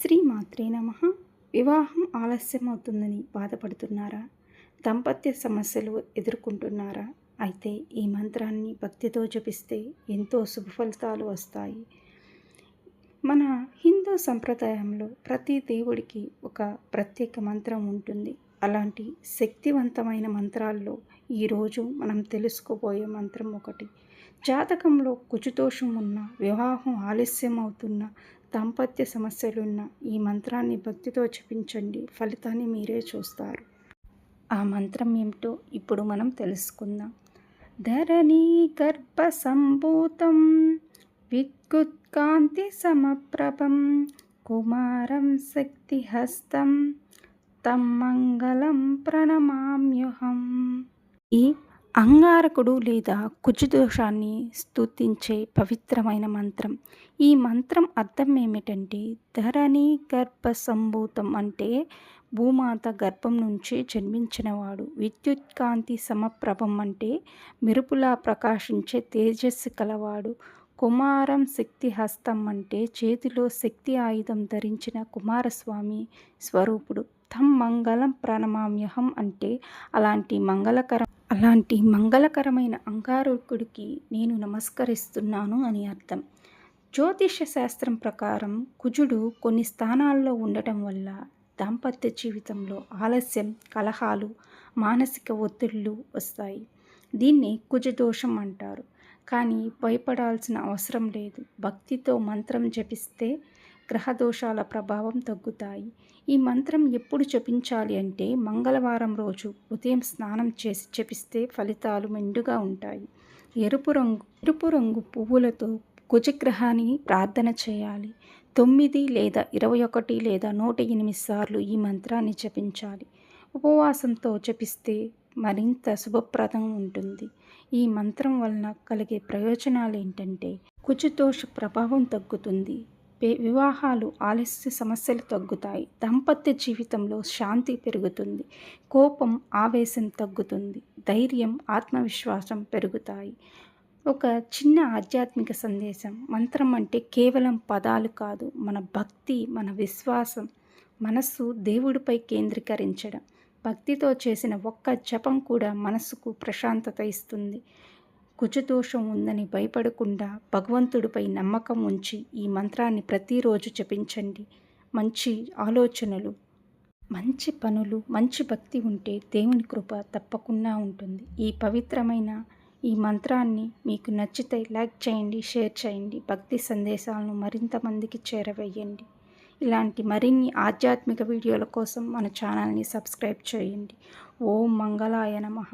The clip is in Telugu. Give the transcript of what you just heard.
శ్రీమాత్రే నమః. వివాహం ఆలస్యమవుతుందని బాధపడుతున్నారా? దాంపత్య సమస్యలు ఎదుర్కొంటున్నారా? అయితే ఈ మంత్రాన్ని భక్తితో జపిస్తే ఎంతో శుభ ఫలితాలు వస్తాయి. మన హిందూ సంప్రదాయంలో ప్రతి దేవుడికి ఒక ప్రత్యేక మంత్రం ఉంటుంది. అలాంటి శక్తివంతమైన మంత్రాల్లో ఈరోజు మనం తెలుసుకోబోయే మంత్రం ఒకటి. జాతకంలో కుజదోషం ఉన్న, వివాహం ఆలస్యం అవుతున్న, దాంపత్య సమస్యలున్న ఈ మంత్రాన్ని భక్తితో జపించండి. ఫలితాన్ని మీరే చూస్తారు. ఆ మంత్రం ఏమిటో ఇప్పుడు మనం తెలుసుకుందాం. ధరణీ గర్భ సంభూతం విద్యుత్కాంతి సమప్రభం కుమారం శక్తిహస్తం తం మంగళం ప్రణమామ్యుహం. ఈ అంగారకుడు లేదా కుజదోషాన్ని స్తుతించే పవిత్రమైన మంత్రం. ఈ మంత్రం అర్థం ఏమిటంటే, ధరణి గర్భ సంభూతం అంటే భూమాత గర్భం నుంచి జన్మించినవాడు. విద్యుత్ కాంతి సమప్రభం అంటే మెరుపులా ప్రకాశించే తేజస్సు కలవాడు. కుమారం శక్తి హస్తం అంటే చేతిలో శక్తి ఆయుధం ధరించిన కుమారస్వామి స్వరూపుడు. తం మంగళం ప్రణమామ్యహం అంటే అలాంటి మంగళకరమైన అంగారకుడికి నేను నమస్కరిస్తున్నాను అని అర్థం. జ్యోతిష శాస్త్రం ప్రకారం కుజుడు కొన్ని స్థానాల్లో ఉండటం వల్ల దాంపత్య జీవితంలో ఆలస్యం, కలహాలు, మానసిక ఒత్తిళ్లు వస్తాయి. దీన్ని కుజదోషం అంటారు. కానీ భయపడాల్సిన అవసరం లేదు. భక్తితో మంత్రం జపిస్తే గ్రహదోషాల ప్రభావం తగ్గుతాయి. ఈ మంత్రం ఎప్పుడు జపించాలి అంటే మంగళవారం రోజు ఉదయం స్నానం చేసి జపిస్తే ఫలితాలు మెండుగా ఉంటాయి. ఎరుపు రంగు పువ్వులతో కుజగ్రహాన్ని ప్రార్థన చేయాలి. 9 లేదా 21 లేదా 108 సార్లు ఈ మంత్రాన్ని జపించాలి. ఉపవాసంతో జపిస్తే మరింత శుభప్రదం ఉంటుంది. ఈ మంత్రం వలన కలిగే ప్రయోజనాలు ఏంటంటే, కుజదోష ప్రభావం తగ్గుతుంది, వివాహాలు ఆలస్య సమస్యలు తగ్గుతాయి, దాంపత్య జీవితంలో శాంతి పెరుగుతుంది, కోపం ఆవేశం తగ్గుతుంది, ధైర్యం ఆత్మవిశ్వాసం పెరుగుతాయి. ఒక చిన్న ఆధ్యాత్మిక సందేశం. మంత్రం అంటే కేవలం పదాలు కాదు, మన భక్తి, మన విశ్వాసం, మనస్సు దేవుడిపై కేంద్రీకరించడం. భక్తితో చేసిన ఒక్క జపం కూడా మనసుకు ప్రశాంతత ఇస్తుంది. కుజదోషం ఉందని భయపడకుండా భగవంతుడిపై నమ్మకం ఉంచి ఈ మంత్రాన్ని ప్రతిరోజు జపించండి. మంచి ఆలోచనలు, మంచి పనులు, మంచి భక్తి ఉంటే దేవుని కృప తప్పకుండా ఉంటుంది. ఈ పవిత్రమైన ఈ మంత్రాన్ని మీకు నచ్చితే లైక్ చేయండి, షేర్ చేయండి. భక్తి సందేశాలను మరింత మందికి చేరవేయండి. ఇలాంటి మరిన్ని ఆధ్యాత్మిక వీడియోల కోసం మన ఛానల్ని సబ్స్క్రైబ్ చేయండి. ఓం మంగళాయ నమః.